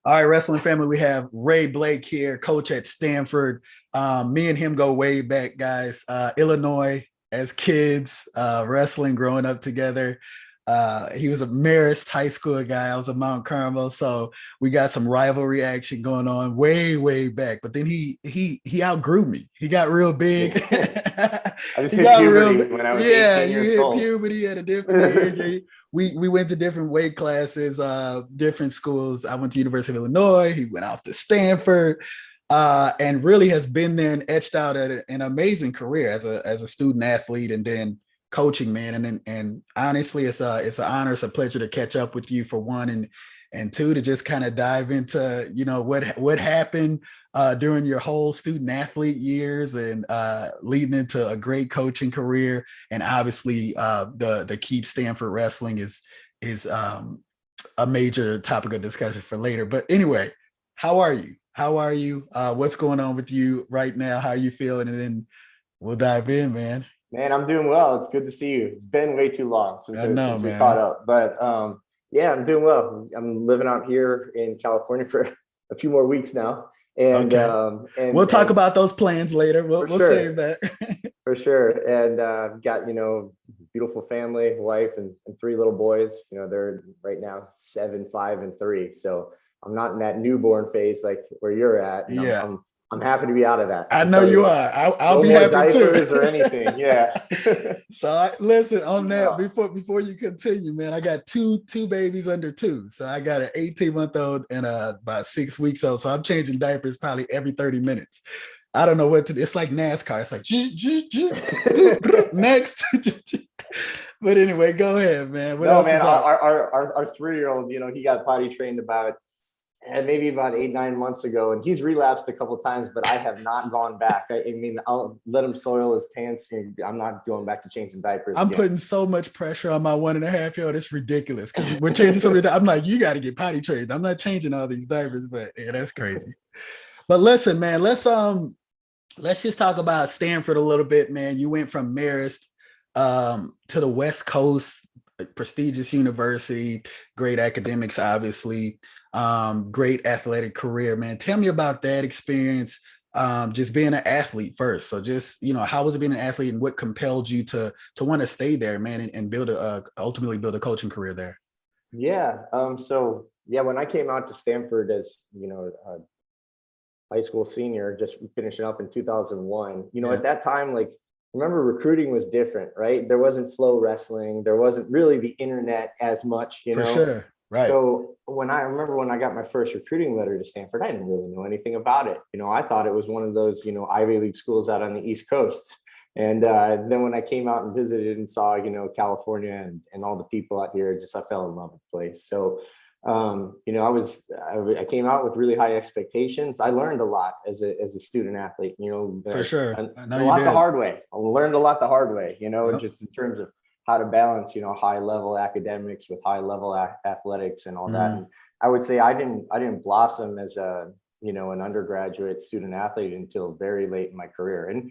All right, wrestling family, we have Ray Blake here, coach at Stanford. Me and him go way back, guys. Illinois as kids, wrestling, growing up together. He was a Marist high school guy. I was a Mount Carmel, so we got some rivalry action going on way, way back. But then he outgrew me. He got real big. I just He hit got real puberty big. when I was Yeah, 18 you years hit old. puberty at a different age. We went to different weight classes, different schools. I went to University of Illinois. He went off to Stanford, and really has been there and etched out an amazing career as a student athlete, and then coaching, man. And honestly, it's an honor, it's a pleasure to catch up with you for one, and two, to just kind of dive into what happened during your whole student athlete years, and leading into a great coaching career. And obviously, the keep Stanford wrestling is a major topic of discussion for later. But anyway, how are you? How are you? What's going on with you right now? How are you feeling? And then we'll dive in, man. Man, I'm doing well. It's good to see you. It's been way too long I know, since we caught man. up. But yeah, I'm doing well. I'm living out here in California for a few more weeks now. And Okay. We'll talk about those plans later. We'll for we'll save sure, that. for sure. And got, beautiful family, wife, and three little boys. They're right now 7, 5, and 3. So I'm not in that newborn phase like where you're at. And Yeah, I'm happy to be out of that. I I can know tell you you that. are. I'll No be more happy too. diapers or anything. Yeah. So listen on that No. before you continue, man. I got two babies under 2, so I got an 18-month-old and about 6 weeks old. So I'm changing diapers probably every 30 minutes. I don't know what to do. It's like NASCAR. It's like next. But anyway, go ahead, man. What No, else man, is up? our 3-year-old, he got potty trained about and maybe about 8, 9 months ago, and he's relapsed a couple of times, but I have not gone back. I mean, I'll let him soil his pants, and I'm not going back to changing diapers I'm again. putting so much pressure on my 1.5-year-old. It's ridiculous because we're changing so many. I'm like, you got to get potty trained. I'm not changing all these diapers, but yeah, that's crazy. But listen, man, let's just talk about Stanford a little bit, man. You went from Marist to the West Coast, prestigious university, great academics, obviously, great athletic career, man. Tell me about that experience, just being an athlete first. So just, how was it being an athlete, and what compelled you to want to stay there, man, and build ultimately build a coaching career there? Yeah. So yeah, when I came out to Stanford as a high school senior, just finishing up in 2001, Yeah, at that time, like, remember, recruiting was different, right? There wasn't Flow Wrestling, there wasn't really the internet as much, for sure. Right. So I remember when I got my first recruiting letter to Stanford, I didn't really know anything about it. I thought it was one of those, Ivy League schools out on the East Coast. And then when I came out and visited and saw, California and all the people out here, I fell in love with the place. So, I came out with really high expectations. I learned a lot as a student athlete, For sure. I know a you lot the did. hard way. I learned a lot the hard way, Yep. just in terms of how to balance, high level academics with high level athletics and all that. Mm, And I would say I didn't blossom as an undergraduate student athlete until very late in my career. And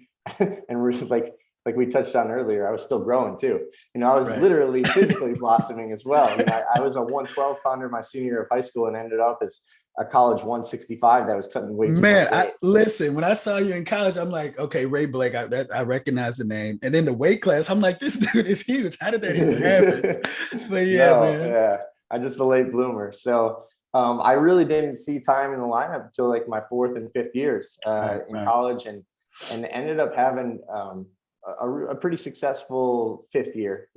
and really, like we touched on earlier, I was still growing too. I was right. literally physically blossoming as well. I was a 112 pounder my senior year of high school and ended up as a college 165 that was cutting way too much Man, I weight. listen. When I saw you in college, I'm like, okay, Ray Blake. I recognize the name, and then the weight class. I'm like, this dude is huge. How did that even happen? But yeah, No, man. yeah, I'm just a late bloomer. So I really didn't see time in the lineup until like my 4th and 5th years Right, in right. college, and ended up having a pretty successful 5th year.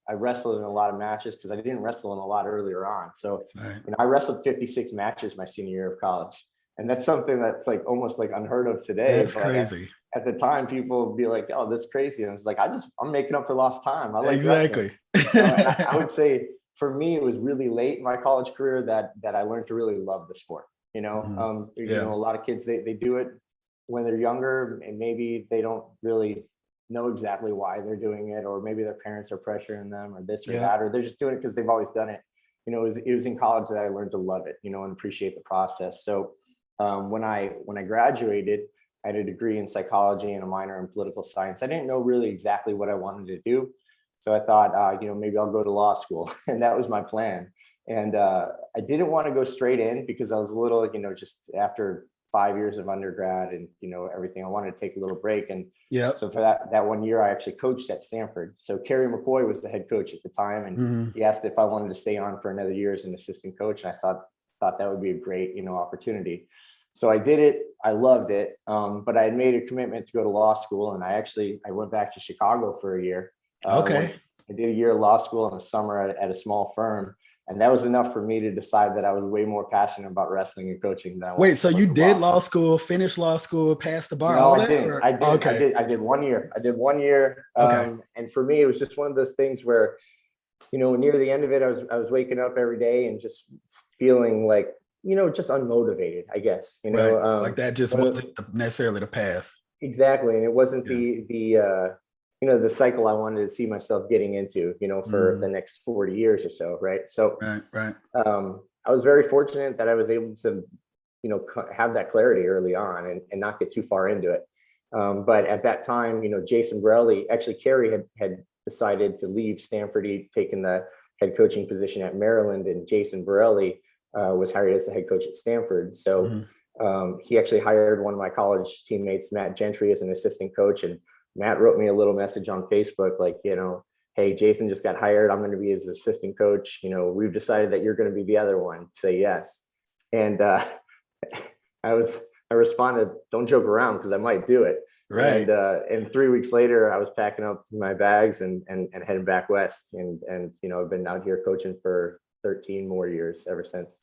I wrestled in a lot of matches because I didn't wrestle in a lot earlier on. So Right. I wrestled 56 matches my senior year of college, and that's something that's like almost like unheard of today. That's But crazy. at the time, people would be like, "Oh, that's crazy," and it's like I'm making up for lost time. I like wrestling, Exactly. and I would say for me, it was really late in my college career that I learned to really love the sport. Mhm. A Yeah. lot of kids they do it when they're younger, and maybe they don't really know exactly why they're doing it, or maybe their parents are pressuring them, or this or Yeah. that, or they're just doing it because they've always done it. It was in college that I learned to love it, and appreciate the process. So when I graduated, I had a degree in psychology and a minor in political science. I didn't know really exactly what I wanted to do, so I thought, maybe I'll go to law school, and that was my plan. And I didn't want to go straight in because I was a little, just after 5 years of undergrad and, everything, I wanted to take a little break. And so for that 1 year, I actually coached at Stanford. So Kerry McCoy was the head coach at the time. And he asked if I wanted to stay on for another year as an assistant coach. And I thought that would be a great, opportunity. So I did it. I loved it. But I had made a commitment to go to law school. And I went back to Chicago for a year. Okay. I did a year of law school in the summer at a small firm. And that was enough for me to decide that I was way more passionate about wrestling and coaching than I was. Wait, so you did law school, finished law school, passed the bar? No, all I that? didn't. I did 1 year. Okay. And for me, it was just one of those things where, near the end of it, I was waking up every day and just feeling like, just unmotivated, I guess, Right. Like that just wasn't necessarily the path. Exactly. And it wasn't the cycle I wanted to see myself getting into, for the next 40 years or so. Right. So, right. I was very fortunate that I was able to, have that clarity early on and not get too far into it. But at that time, Jason Borelli, actually Kerry had decided to leave Stanford. He'd taken the head coaching position at Maryland, and Jason Borelli was hired as the head coach at Stanford. So he actually hired one of my college teammates, Matt Gentry, as an assistant coach. And Matt wrote me a little message on Facebook, like, hey, Jason just got hired. I'm going to be his assistant coach. We've decided that you're going to be the other one. Say yes. And I responded, don't joke around, because I might do it. Right. And 3 weeks later, I was packing up my bags and heading back west. And I've been out here coaching for 13 more years ever since.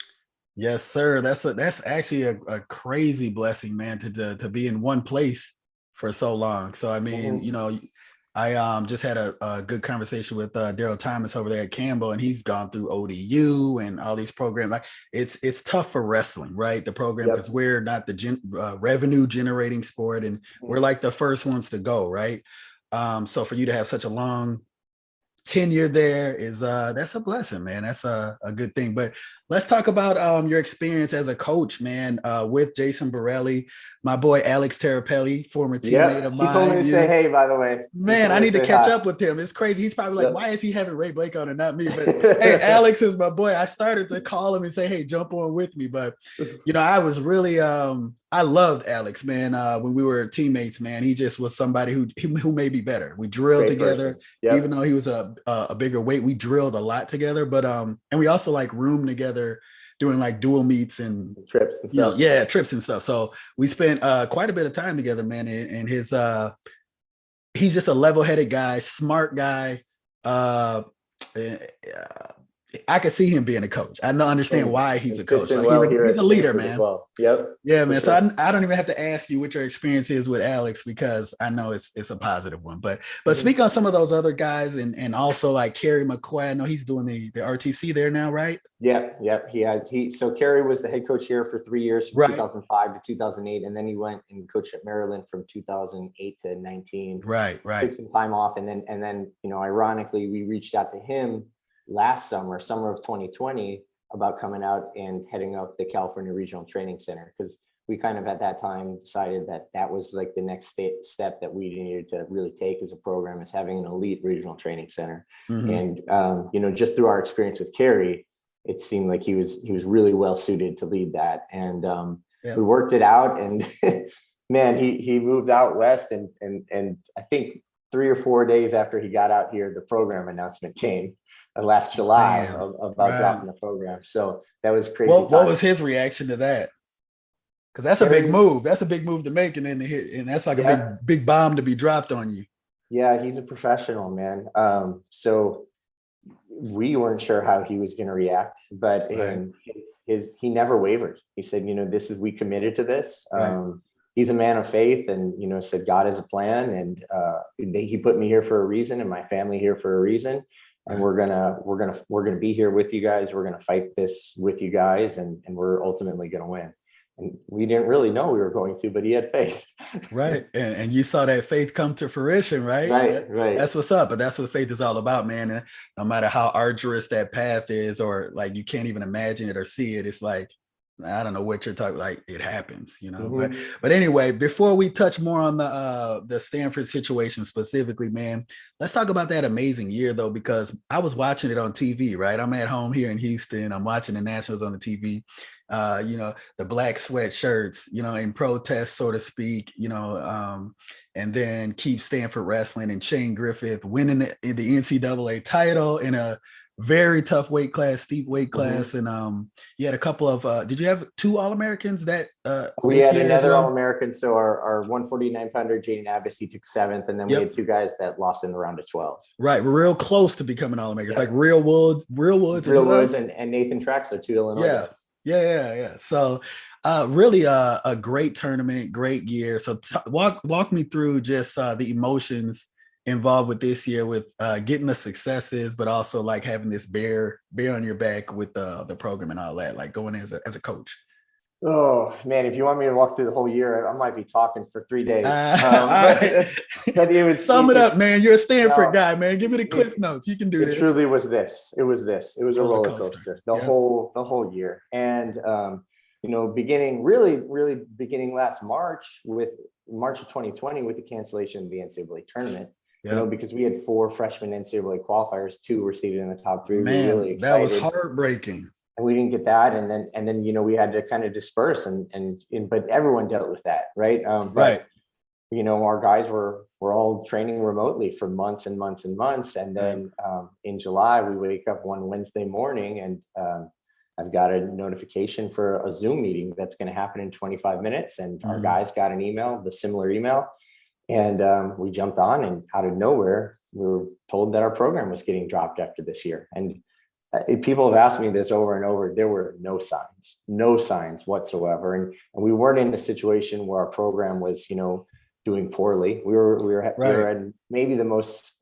Yes, sir. That's actually a crazy blessing, man, to be in one place for so long. So, I mean, I just had a good conversation with Daryl Thomas over there at Campbell, and he's gone through ODU and all these programs. Like it's tough for wrestling, right? The program, because we're not the revenue generating sport, and we're like the first ones to go, right? So for you to have such a long tenure there is that's a blessing, man. That's a good thing. But let's talk about your experience as a coach, man, with Jason Borelli, my boy Alex Terapelli, former teammate of mine. He told me to say hey, by the way. Man, I need to catch up with him. It's crazy. He's probably like, why is he having Ray Blake on and not me? But hey, Alex is my boy. I started to call him and say, hey, jump on with me. But I was really I loved Alex, man. When we were teammates, man, he just was somebody who made me better. We drilled together, even though he was a bigger weight. We drilled a lot together, but and we also like roomed together doing like dual meets and trips and stuff. Trips and stuff. So we spent quite a bit of time together, man. And his he's just a level-headed guy, smart guy. I could see him being a coach. I don't understand why he's a coach. Like he's a leader, man. Well. Yep. Yeah, man. So I don't even have to ask you what your experience is with Alex, because I know it's a positive one. But speak on some of those other guys, and also like Kerry McCoy. I know he's doing the RTC there now, right? Yeah. So Kerry was the head coach here for 3 years, from 2005 to 2008, and then he went and coached at Maryland from 2008 to 19. Right. Took some time off, and then ironically, we reached out to him last summer of 2020, about coming out and heading up the California Regional Training Center, because we kind of at that time decided that was like the next step that we needed to really take as a program, is having an elite regional training center. And just through our experience with Kerry, it seemed like he was really well suited to lead that. And we worked it out, and man, he moved out west, and I think 3 or 4 days after he got out here, the program announcement came last July about dropping the program. So that was crazy. What was his reaction to that? Because that's a big move. That's a big move to make, and that's like a big bomb to be dropped on you. Yeah, he's a professional, man. So we weren't sure how he was going to react, but he never wavered. He said, we committed to this. He's a man of faith, and said God has a plan, and he put me here for a reason, and my family here for a reason, and we're gonna be here with you guys. We're gonna fight this with you guys, and we're ultimately gonna win. And we didn't really know we were going to, but he had faith. Right, and you saw that faith come to fruition, right? Right. That's what's up. But that's what faith is all about, man. And no matter how arduous that path is, or like you can't even imagine it or see it, it's like, I don't know what you're talking, like it happens, you know. Mm-hmm. But anyway, before we touch more on the Stanford situation specifically, man, let's talk about that amazing year though, because I was watching it on TV, right? I'm at home here in Houston. I'm watching the Nationals on the TV. You know, the black sweatshirts, you know, in protest, so to speak, you know, and then keep Stanford wrestling and Shane Griffith winning the NCAA title in a very tough weight class, steep weight class. Mm-hmm. And you had a couple of did you have two All-Americans that We this had year as another well? All-American. So our 149 pounder, Jaden Abbasi, took seventh. And then we had Yep. two guys that lost in the round of 12. Right. We're real close to becoming All-Americans. Yep. Like Real Woods and Real who Woods else? and Nathan Traxler, two Illinois Yeah. guys. Yeah. So really a great tournament, great year. So walk me through just the emotions involved with this year with getting the successes, but also like having this bear on your back with the program and all that, like going as a coach. Oh man, if you want me to walk through the whole year, I might be talking for 3 days. But it was sum it up, man. You're a Stanford guy, man. Give me the cliff it, notes. You can do it this. truly was this. It was a roller coaster the Yep. whole year. And you know, really beginning last March with March of 2020 with the cancellation of the NCAA tournament. Yep. You know, because we had 4 freshman NCAA qualifiers, 2 were seated in the top 3. Man, we were really excited. that was heartbreaking. And we didn't get that, and then you know, we had to kind of disperse, but everyone dealt with that, right? Right. You know, our guys were all training remotely for months and months and months, and then in July we wake up one Wednesday morning, and I've got a notification for a Zoom meeting that's going to happen in 25 minutes, and our guys got an email, the similar email, and we jumped on, and out of nowhere we were told that our program was getting dropped after this year. And people have asked me this over and over. There were no signs whatsoever. And we weren't in a situation where our program was, you know, doing poorly. We were in maybe the most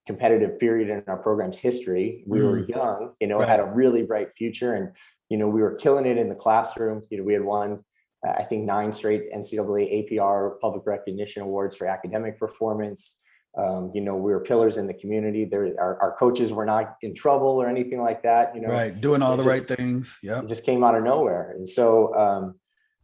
competitive period in our program's history. We were young, you know, had a really bright future. And, you know, we were killing it in the classroom. You know, we had won, I think, 9 straight NCAA APR public recognition awards for academic performance. You know, we were pillars in the community. Our coaches were not in trouble or anything like that, you know. Right, doing all the right things. Yeah, it just came out of nowhere. And so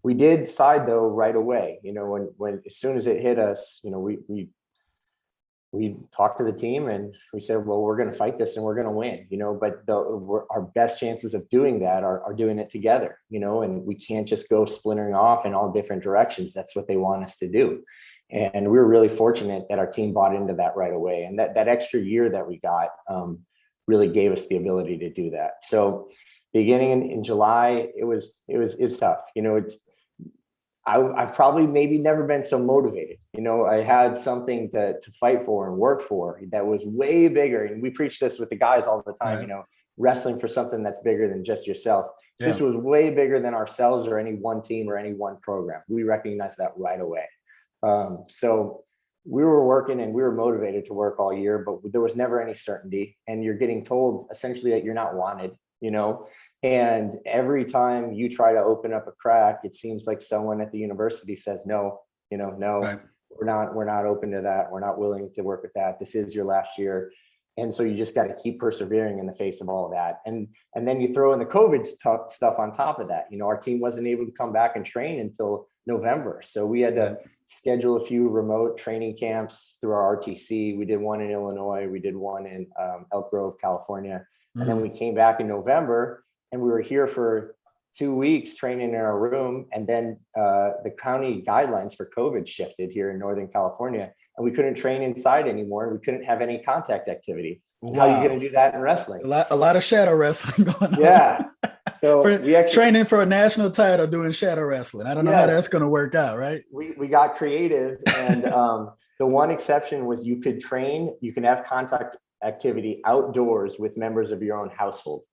we did decide though right away, you know, when as soon as it hit us, you know, we talked to the team and we said, well, we're going to fight this and we're going to win, you know, but our best chances of doing that are doing it together, you know, and we can't just go splintering off in all different directions. That's what they want us to do. And we were really fortunate that our team bought into that right away. And that extra year that we got really gave us the ability to do that. So beginning in July, it's tough. You know, I've probably maybe never been so motivated. You know, I had something to fight for and work for that was way bigger. And we preach this with the guys all the time, you know, wrestling for something that's bigger than just yourself. Yeah. This was way bigger than ourselves or any one team or any one program. We recognized that right away. So we were working and we were motivated to work all year, but there was never any certainty. And you're getting told essentially that you're not wanted, you know, and every time you try to open up a crack, it seems like someone at the university says, no, you know, no, right. We're not open to that. We're not willing to work with that. This is your last year. And so you just got to keep persevering in the face of all of that. And then you throw in the COVID stuff on top of that. You know, our team wasn't able to come back and train until November. So we had to schedule a few remote training camps through our RTC. We did one in Illinois. We did one in Elk Grove, California. And then we came back in November and we were here for 2 weeks training in our room. And then the county guidelines for COVID shifted here in Northern California. And we couldn't train inside anymore. We couldn't have any contact activity. Wow. How are you going to do that in wrestling? A lot of shadow wrestling going on. Yeah. So we actually training for a national title doing shadow wrestling. I don't know how that's going to work out, right? We got creative. And the one exception was you could have contact activity outdoors with members of your own household.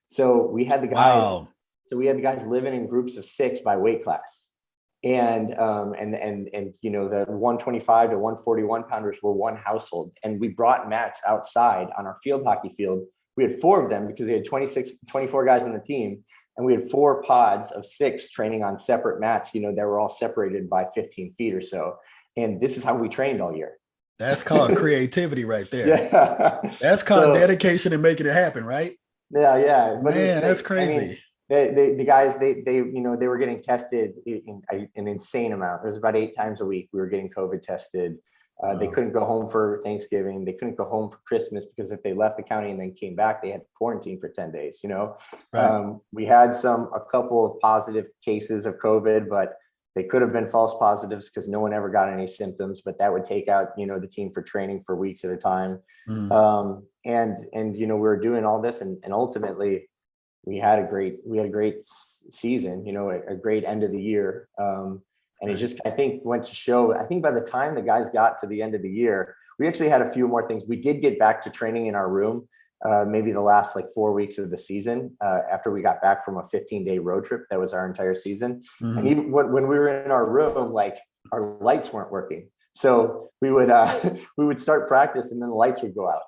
So we had the guys, living in groups of 6 by weight class. And you know, the 125 to 141 pounders were one household, and we brought mats outside on our field hockey field. We had 4 of them because we had 24 guys on the team, and we had 4 pods of 6 training on separate mats, you know, that were all separated by 15 feet or so. And this is how we trained all year. That's called creativity right there. Yeah. That's called dedication and making it happen, right? Yeah. But man, that's crazy. the guys, they they were getting tested in an insane amount. It was about 8 times a week we were getting COVID tested. They couldn't go home for Thanksgiving. They couldn't go home for Christmas because if they left the county and then came back, they had to quarantine for 10 days. Right. We had a couple of positive cases of COVID, but they could have been false positives because no one ever got any symptoms, but that would take out, the team for training for weeks at a time. And we were doing all this and ultimately we had a great season, a great end of the year. And it just, I think, went to show, I think by the time the guys got to the end of the year, we actually had a few more things. We did get back to training in our room, maybe the last 4 weeks of the season, after we got back from a 15-day road trip. That was our entire season. And even when we were in our room, our lights weren't working. So we would start practice and then the lights would go out,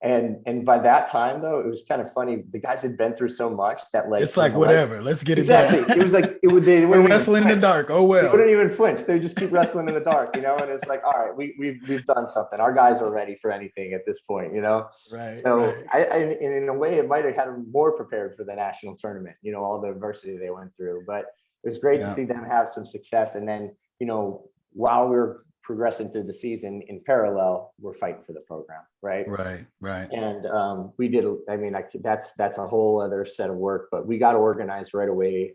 and by that time though, it was kind of funny. The guys had been through so much that it's whatever, let's get it exactly done. It was they we're wrestling in the dark. Oh well. They wouldn't even flinch. They would just keep wrestling in the dark, and it's all right, we've done something. Our guys are ready for anything at this point, Right. So right. I in a way, it might have had them more prepared for the national tournament, all the adversity they went through. But it was great to see them have some success. And then, while we were progressing through the season in parallel, we're fighting for the program, right? Right. And we did. I mean, that's a whole other set of work, but we got organized right away.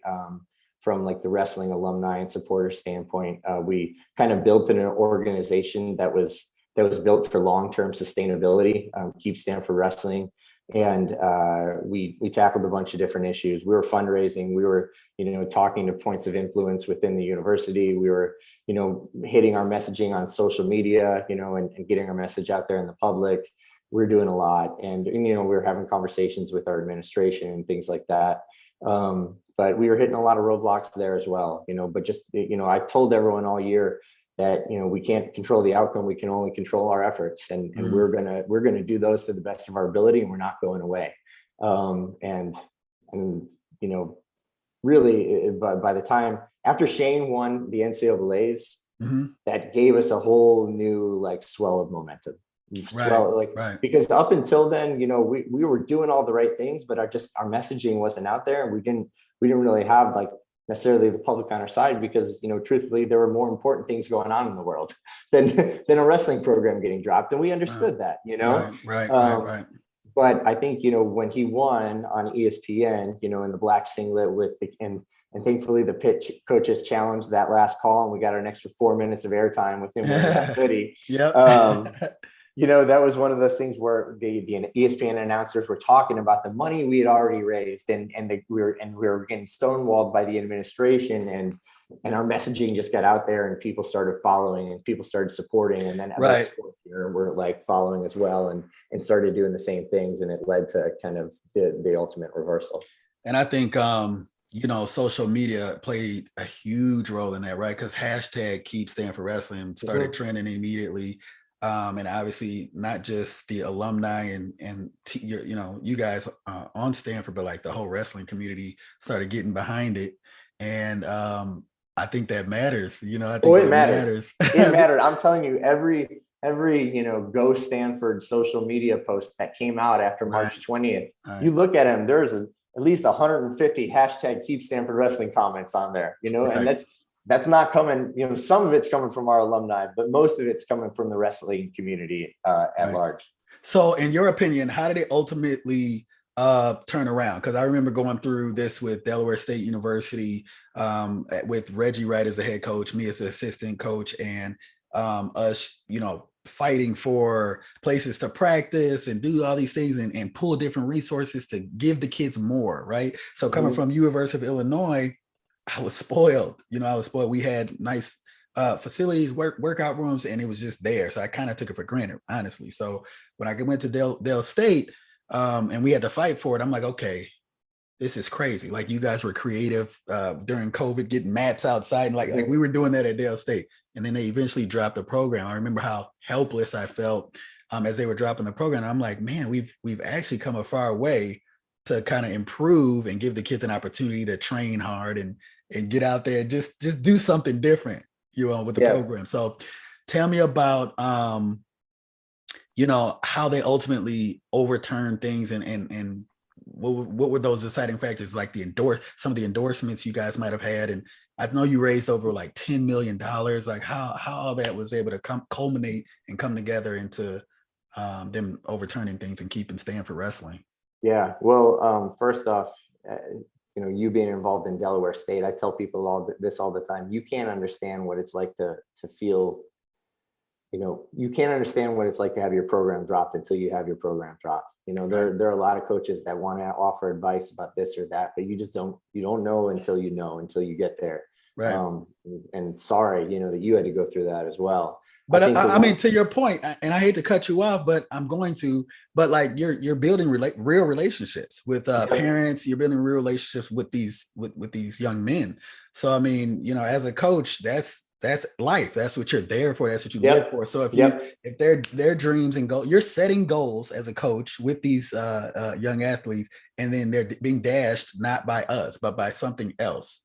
From the wrestling alumni and supporter standpoint, we kind of built an organization that was built for long-term sustainability. Keep Stanford Wrestling. And we tackled a bunch of different issues. We were fundraising. We were, talking to points of influence within the university. We were, hitting our messaging on social media, and getting our message out there in the public. We were doing a lot, and we were having conversations with our administration and things like that. But we were hitting a lot of roadblocks there as well. But just, I told everyone all year that we can't control the outcome, we can only control our efforts, and we're gonna do those to the best of our ability, and we're not going away. And really, by the time after Shane won the NCAAs, that gave us a whole new swell of momentum. Right. Because up until then, we were doing all the right things, but our messaging wasn't out there, and we didn't really have necessarily the public on our side, because truthfully, there were more important things going on in the world than a wrestling program getting dropped, and we understood that. Right. But I think when he won on ESPN, in the black singlet and thankfully the pitch coaches challenged that last call, and we got an extra 4 minutes of airtime with him wearing that hoodie. Yep. That was one of those things where the ESPN announcers were talking about the money we had already raised, and we were getting stonewalled by the administration, and our messaging just got out there, and people started following, and people started supporting, and then other sports here were following as well, and started doing the same things, and it led to kind of the ultimate reversal. And I think social media played a huge role in that, right? Because hashtag Keep Stanford Wrestling started trending immediately. And obviously not just the alumni and you guys on Stanford, but the whole wrestling community started getting behind it. And I think that matters. I think it matters. It mattered. I'm telling you, every Go Stanford social media post that came out after March 20th, you look at them, there's at least 150 hashtag Keep Stanford Wrestling comments on there, and that's not coming, some of it's coming from our alumni, but most of it's coming from the wrestling community at large. So in your opinion, how did it ultimately turn around? Because I remember going through this with Delaware State University, with Reggie Wright as the head coach, me as the assistant coach, and us, fighting for places to practice and do all these things and pull different resources to give the kids more, right? So coming from University of Illinois, I was spoiled. We had nice facilities, workout rooms, and it was just there. So I kind of took it for granted, honestly. So when I went to Dale State, and we had to fight for it, I'm like, okay, this is crazy. You guys were creative during COVID, getting mats outside, and we were doing that at Dale State. And then they eventually dropped the program. I remember how helpless I felt as they were dropping the program. I'm like, man, we've actually come a far way to kind of improve and give the kids an opportunity to train hard and get out there and just do something different, with the program. So tell me about, how they ultimately overturned things and what were those deciding factors? Like some of the endorsements you guys might have had, and I know you raised over like $10 million. Like how all that was able to culminate and come together into them overturning things and keeping Stanford wrestling. Yeah, well, first off, you being involved in Delaware State, I tell people all the time. You can't understand what it's like to feel. You can't understand what it's like to have your program dropped until you have your program dropped. There are a lot of coaches that want to offer advice about this or that, but you don't know until you get there. Right. And sorry, that you had to go through that as well. But I mean, to your point, and I hate to cut you off, but I'm going to. But like you're building real relationships with parents. You're building real relationships with these young men. So I mean, as a coach, that's life. That's what you're there for. That's what you live for. So if their dreams and goals, you're setting goals as a coach with these young athletes, and then they're being dashed not by us, but by something else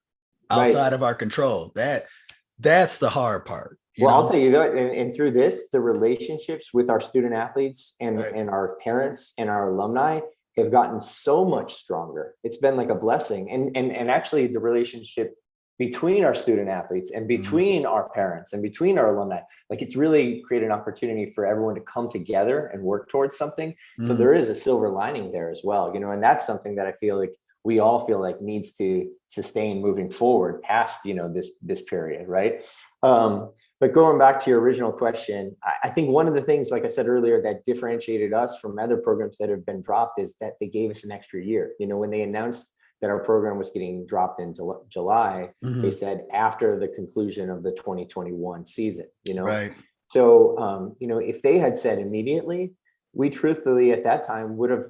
outside of our control. That's the hard part. I'll tell you that, and through this, the relationships with our student athletes and our parents and our alumni have gotten so much stronger. It's been like a blessing, and actually the relationship between our student athletes and between our parents and between our alumni, like it's really created an opportunity for everyone to come together and work towards something. So there is a silver lining there as well, and that's something that I feel like we all feel like needs to sustain moving forward past, this period, right? But going back to your original question, I think one of the things, like I said earlier, that differentiated us from other programs that have been dropped is that they gave us an extra year. When they announced that our program was getting dropped in July, they said after the conclusion of the 2021 season, Right. So, if they had said immediately, we truthfully at that time would have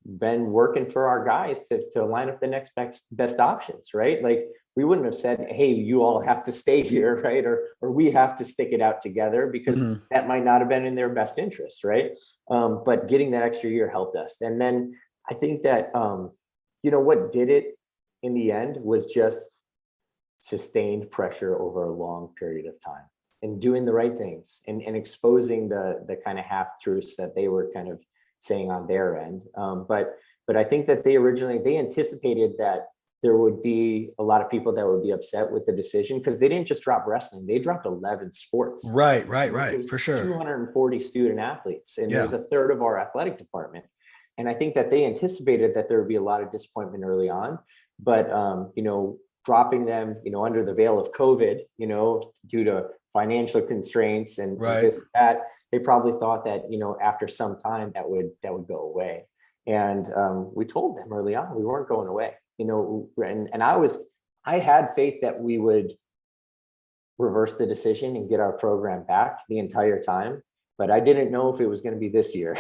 been working for our guys to line up the next best options, right? Like we wouldn't have said, hey, you all have to stay here, right? Or we have to stick it out together, because that might not have been in their best interest, right? But getting that extra year helped us. And then I think that, what did it in the end was just sustained pressure over a long period of time and doing the right things and exposing the kind of half truths that they were kind of saying on their end. But I think that they anticipated that there would be a lot of people that would be upset with the decision, because they didn't just drop wrestling, they dropped 11 sports. Right, for sure. 240 student athletes, and there's a third of our athletic department. And I think that they anticipated that there would be a lot of disappointment early on, but dropping them, under the veil of COVID, due to financial constraints and this, that, they probably thought that, after some time that would go away. And we told them early on we weren't going away, and I had faith that we would reverse the decision and get our program back the entire time. But I didn't know if it was going to be this year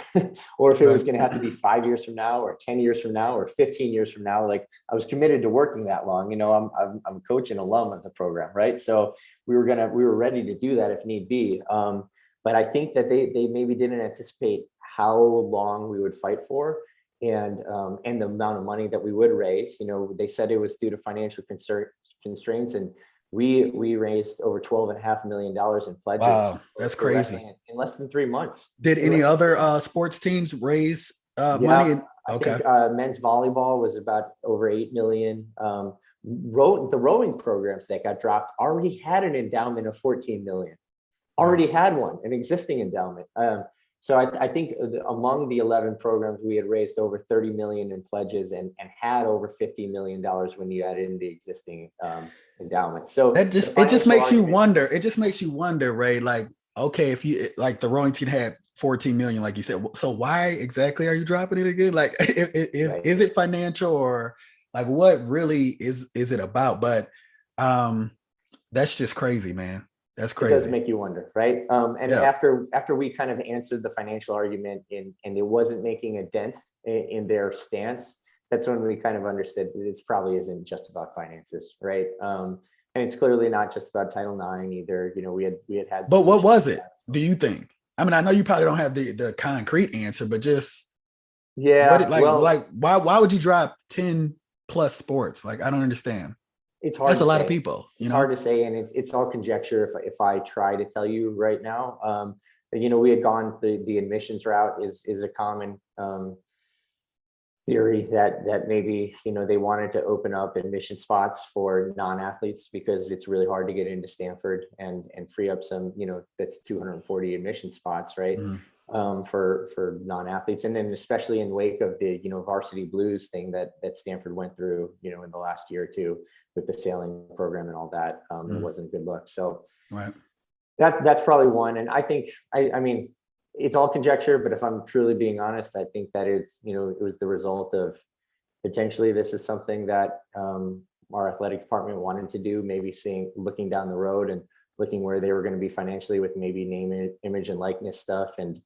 or if it was going to have to be 5 years from now or 10 years from now or 15 years from now. Like I was committed to working that long. I'm coach and alum of the program, right? So we were ready to do that if need be. But I think that they maybe didn't anticipate how long we would fight for, and the amount of money that we would raise. They said it was due to financial constraints, and we raised over $12.5 million in pledges. Wow, that's crazy. In less than 3 months. Did any other sports teams raise money? I think men's volleyball was about over 8 million. The rowing programs that got dropped already had an endowment of 14 million. Already had one, an existing endowment. So I think among the 11 programs, we had raised over 30 million in pledges and had over $50 million when you add in the existing endowment. So it just makes you wonder. It just makes you wonder, Ray. Like, okay, if you like the rowing team had 14 million, like you said, so why exactly are you dropping it again? Like, is it financial, or like what really is it about? But that's just crazy, man. That's crazy. It does make you wonder, right? After we kind of answered the financial argument and it wasn't making a dent in their stance, that's when we kind of understood that this probably isn't just about finances, right? And it's clearly not just about Title IX either. We had. But what was it? Do you think? I mean, I know you probably don't have the concrete answer, but just why would you drop 10 plus sports? Like, I don't understand. It's hard. That's a lot of people. It's hard to say, and it's all conjecture. If I try to tell you right now, we had gone the admissions route is a common theory that maybe, they wanted to open up admission spots for non-athletes because it's really hard to get into Stanford, and free up some, that's 240 admission spots, right? Mhm. For non-athletes, and then especially in wake of the, varsity blues thing that Stanford went through, in the last year or two with the sailing program and all that. It Mhm. wasn't good luck. So Right. that's probably one. And I think, I mean, it's all conjecture, but if I'm truly being honest, I think that it's, it was the result of potentially this is something that our athletic department wanted to do, maybe looking down the road and looking where they were going to be financially with maybe name, image, and likeness stuff, and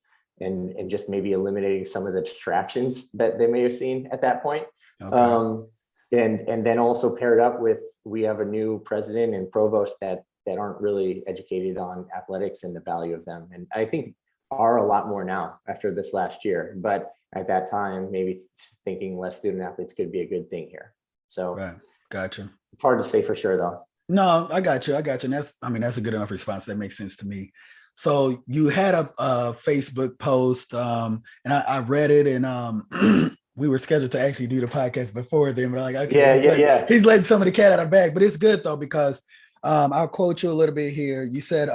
just maybe eliminating some of the distractions that they may have seen at that point. Okay. And then also paired up with, we have a new president and provost that aren't really educated on athletics and the value of them, and I think are a lot more now after this last year. But at that time, maybe thinking less student athletes could be a good thing here. So Right. Gotcha. it's hard to say for sure, though. No, I got you. I got you. And that's a good enough response. That makes sense to me. So you had a Facebook post, and I read it, and we were scheduled to actually do the podcast before then, but like, okay, Yeah. he's letting some of the cat out of the bag, but it's good though, because I'll quote you a little bit here. You said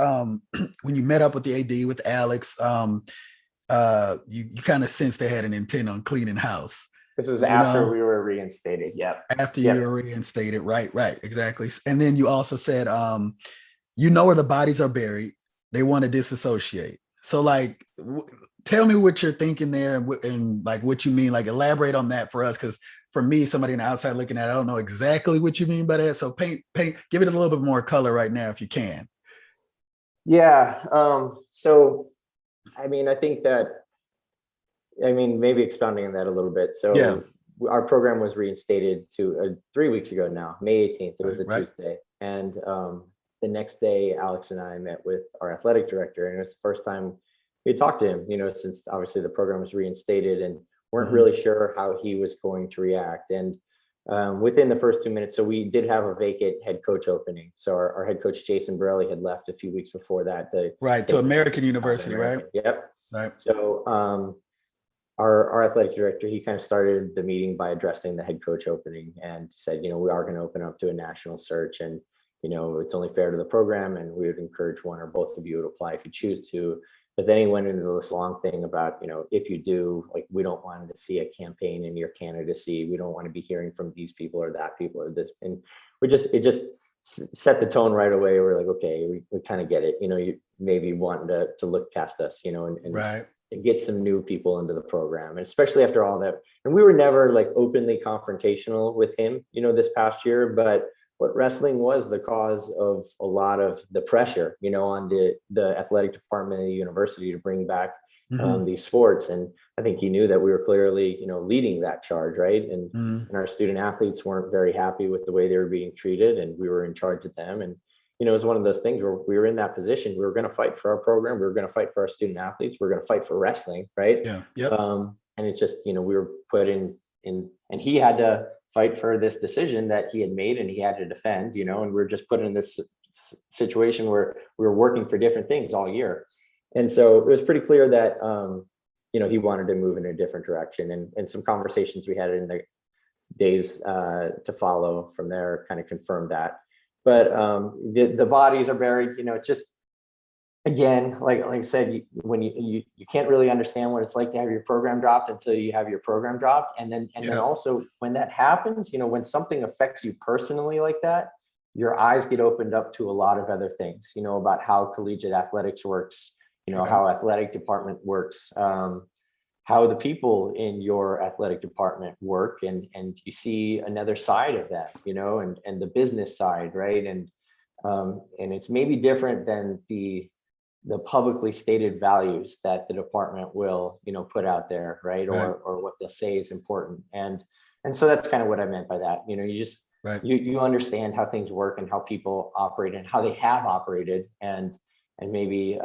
when you met up with the AD with Alex, you kind of sensed they had an intent on cleaning house. This was You after know, we were reinstated. Yep. after you Yep. were reinstated, right, exactly. And then you also said, where the bodies are buried. They want to disassociate. So, like, tell me what you're thinking there, and like what you mean. Like, elaborate on that for us, because for me, somebody on the outside looking at it, I don't know exactly what you mean by that. So, give it a little bit more color right now, if you can. Yeah. So, I mean, I think that, maybe expounding on that a little bit. Yeah. So our program was reinstated to 3 weeks ago now, May 18th. It was a Right. Tuesday. And the next day, Alex and I met with our athletic director, and it was the first time we had talked to him, since obviously the program was reinstated, and weren't Mhm. really sure how he was going to react. And within the first 2 minutes, so we did have a vacant head coach opening. So our head coach, Jason Borelli, had left a few weeks before that to Right, to take the American position of University, right? American. Yep. Right. So our athletic director, he kind of started the meeting by addressing the head coach opening and said, we are going to open up to a national search, and it's only fair to the program, and we would encourage one or both of you to apply if you choose to. But then he went into this long thing about, if you do, like, we don't want to see a campaign in your candidacy. We don't want to be hearing from these people or that people or this. And it just set the tone right away. We're like, okay, we kind of get it. You maybe wanting to look past us, and Right. get some new people into the program, and especially after all that. And we were never like openly confrontational with him, this past year, but what wrestling was the cause of a lot of the pressure, on the athletic department of the university to bring back Mhm. these sports. And I think he knew that we were clearly, leading that charge, right? Mhm. And our student athletes weren't very happy with the way they were being treated, and we were in charge of them. And it was one of those things where we were in that position. We were going to fight for our program. We were going to fight for our student athletes. We are going to fight for wrestling, right? Yeah. Yep. And it's just, we were put in, and he had to fight for this decision that he had made, and he had to defend, and we were just put in this situation where we were working for different things all year. And so it was pretty clear that, he wanted to move in a different direction, and some conversations we had in the days to follow from there kind of confirmed that. But the bodies are buried. It's just, again, like I said, when you can't really understand what it's like to have your program dropped until you have your program dropped. And then Yeah. also when that happens, when something affects you personally like that, your eyes get opened up to a lot of other things, about how collegiate athletics works, Right. how athletic department works, how the people in your athletic department work, and you see another side of that, and the business side, right? And it's maybe different than the publicly stated values that the department will, put out there, right? Right. Or what they'll say is important. And so that's kind of what I meant by that. You just Right. you understand how things work and how people operate and how they have operated, and maybe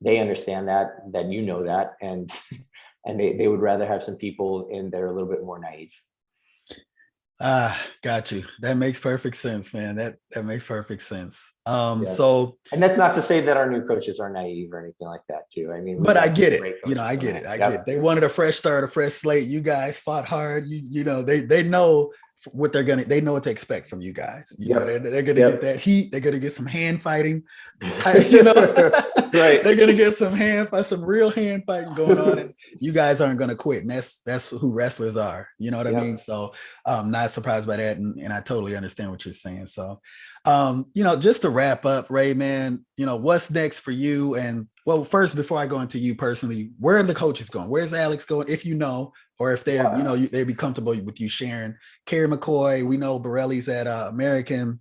they understand that that, and and they would rather have some people in there a little bit more naive. Got you. That makes perfect sense, man. That makes perfect sense. Yeah. So, And that's not to say that our new coaches are naive or anything like that too. I mean, we've but I got some get it. great You know, coaches I get coming it. in. I get it. Yep. They wanted a fresh start, a fresh slate. You guys fought hard. You know, they know what they know what to expect from you guys. You know, Yep. they're gonna get Yep. that heat. They're gonna get some hand fighting. You know, Right. they're gonna get some real hand fighting going on, and you guys aren't gonna quit. And that's who wrestlers are. You know what I mean? Yep. So I'm not surprised by that, and I totally understand what you're saying. So, you know, just to wrap up, Ray, man, you know, what's next for you? And well, first, before I go into you personally, where are the coaches going? Where's Alex going? If you know, or if they're, you Well, know, they'd be comfortable with you sharing. Kerry McCoy, we know Borelli's at American.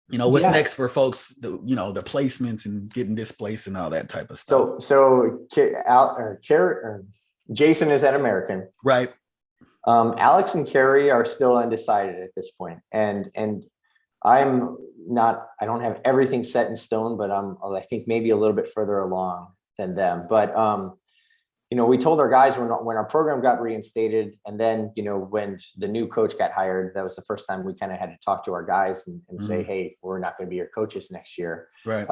You know, what's yeah. next for folks, you know, the placements and getting displaced and all that type of stuff. Jason is at American. Right. Alex and Carrie are still undecided at this point, and I'm not. I don't have everything set in stone, but I think maybe a little bit further along than them. But you know, we told our guys when our program got reinstated, and then you know when the new coach got hired, that was the first time we kind of had to talk to our guys and say, hey, we're not going to be your coaches next year. Right.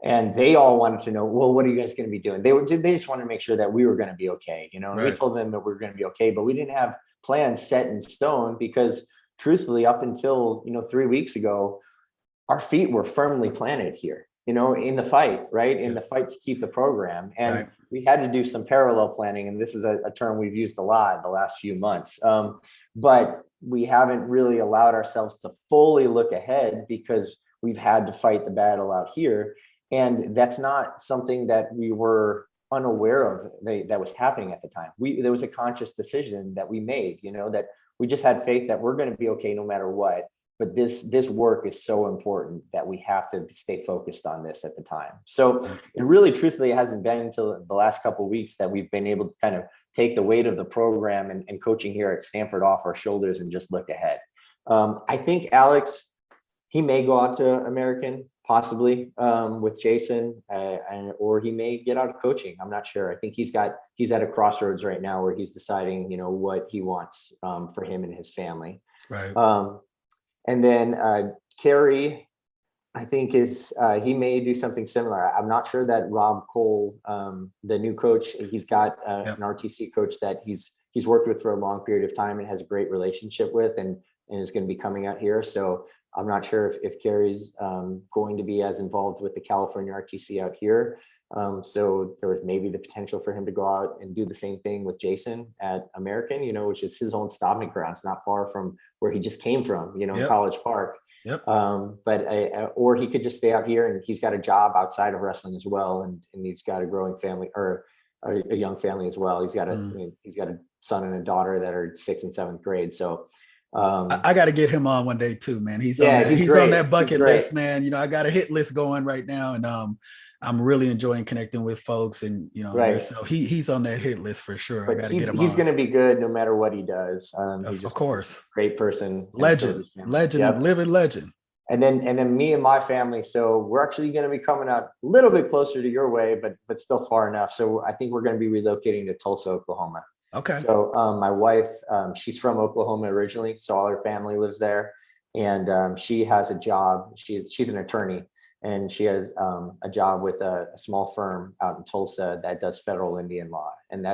And they all wanted to know, well, what are you guys going to be doing? They just wanted to make sure that we were going to be okay, you know. And we told them that we were going to be okay, but we didn't have plans set in stone because, truthfully, up until 3 weeks ago, our feet were firmly planted here, you know, in the fight, right? In the fight to keep the program. And we had to do some parallel planning. And this is a term we've used a lot the last few months. But we haven't really allowed ourselves to fully look ahead because we've had to fight the battle out here. And that's not something that we were unaware of that was happening at the time. There was a conscious decision that we made, you know, that we just had faith that we're going to be okay no matter what. But this work is so important that we have to stay focused on this at the time. So it really, truthfully, hasn't been until the last couple of weeks that we've been able to kind of take the weight of the program and coaching here at Stanford off our shoulders and just look ahead. I think Alex, he may go out to American, possibly with Jason, or he may get out of coaching. I'm not sure. I think he's at a crossroads right now where he's deciding, you know, what he wants for him and his family. Right. And then Kerry, I think he may do something similar. I'm not sure that Rob Cole, the new coach, he's got an RTC coach that he's worked with for a long period of time and has a great relationship with, and is going to be coming out here. So I'm not sure if Kerry's going to be as involved with the California RTC out here. So there was maybe the potential for him to go out and do the same thing with Jason at American, you know, which is his own stomping ground. It's not far from where he just came from, you know, in College Park. Or he could just stay out here, and he's got a job outside of wrestling as well, and he's got a growing family, or a young family as well. He's got a son and a daughter that are 6th and 7th grade. So I got to get him on one day too, man. He's on that bucket list, man. You know, I got a hit list going right now, and I'm really enjoying connecting with folks, and you know, so he's on that hit list for sure. But I got to get him on. He's going to be good no matter what he does. He's of course, great person, legend, living legend. And then me and my family. So we're actually going to be coming out a little bit closer to your way, but still far enough. So I think we're going to be relocating to Tulsa, Oklahoma. Okay. So my wife, she's from Oklahoma originally, so all her family lives there, and she has a job. She's an attorney, and she has a job with a small firm out in Tulsa that does federal Indian law, and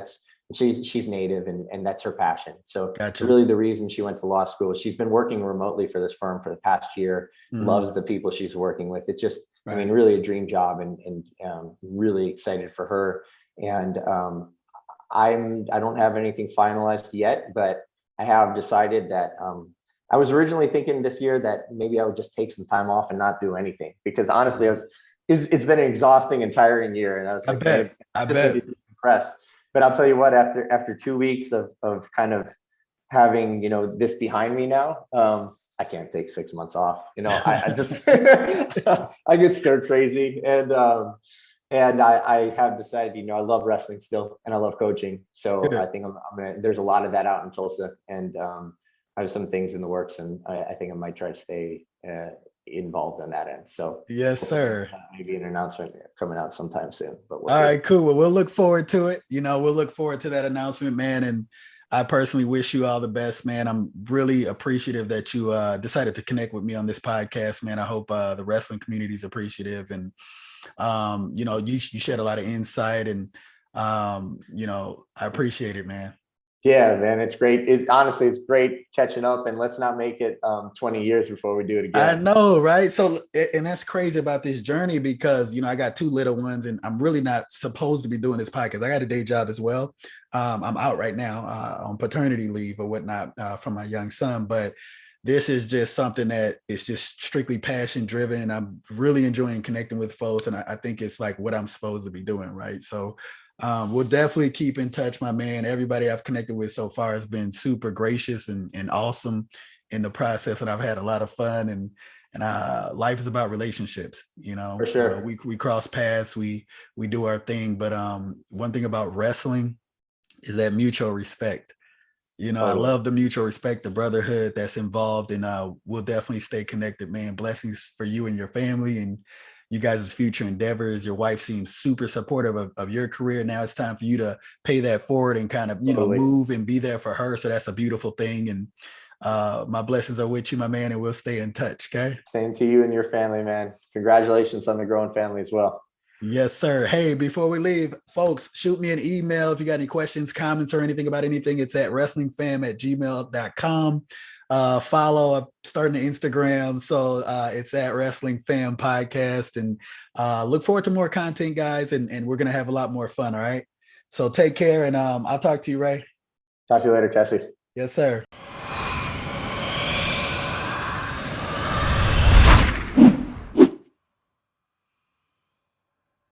she's native, and that's her passion. So really the reason she went to law school. She's been working remotely for this firm for the past year. Loves the people she's working with. It's just, I mean, really a dream job, and really excited for her. And I don't have anything finalized yet, but I have decided that I was originally thinking this year that maybe I would just take some time off and not do anything, because honestly, it's been an exhausting and tiring year, and I was like, I bet. Impressed. But I'll tell you what, after 2 weeks of kind of having, you know, this behind me now, I can't take 6 months off. You know, I just I get stir crazy, and I have decided, you know, I love wrestling still, and I love coaching. So I think I'm gonna. There's a lot of that out in Tulsa, and I have some things in the works, and I think I might try to stay involved on that end. So yes, sir. Maybe an announcement coming out sometime soon. But all right, cool. Well, we'll look forward to it. You know, we'll look forward to that announcement, man. And I personally wish you all the best, man. I'm really appreciative that you decided to connect with me on this podcast, man. I hope the wrestling community is appreciative, and you shed a lot of insight, and I appreciate it, man. Yeah, man, it's great. Honestly, it's great catching up, and let's not make it 20 years before we do it I again. know, right? So, and that's crazy about this journey because, I got two little ones and I'm really not supposed to be doing this podcast. I got a day job as well. I'm out right now on paternity leave or whatnot from my young son, but this is just something that is just strictly passion driven. I'm really enjoying connecting with folks. And I think it's like what I'm supposed to be doing, right? So, we'll definitely keep in touch, my man. Everybody I've connected with so far has been super gracious and awesome in the process, and I've had a lot of fun, and life is about relationships. For sure. We cross paths, we do our thing, but one thing about wrestling is that mutual respect. I Totally. love the mutual respect, the brotherhood that's involved, and we'll definitely stay connected, man. Blessings for you and your family and you guys' future endeavors. Your wife seems super supportive of your career. Now it's time for you to pay that forward and kind of, Totally. move and be there for her. So that's a beautiful thing. And my blessings are with you, my man, and we'll stay in touch. Okay. Same to you and your family, man. Congratulations on the growing family as well. Yes, sir. Hey, before we leave, folks, shoot me an email if you got any questions, comments, or anything about anything. It's at wrestlingfam@gmail.com. Follow up, starting the Instagram. So it's at Wrestling Fam Podcast. And look forward to more content, guys. And we're going to have a lot more fun. All right. So take care. And I'll talk to you, Ray. Talk to you later, Cassie. Yes, sir.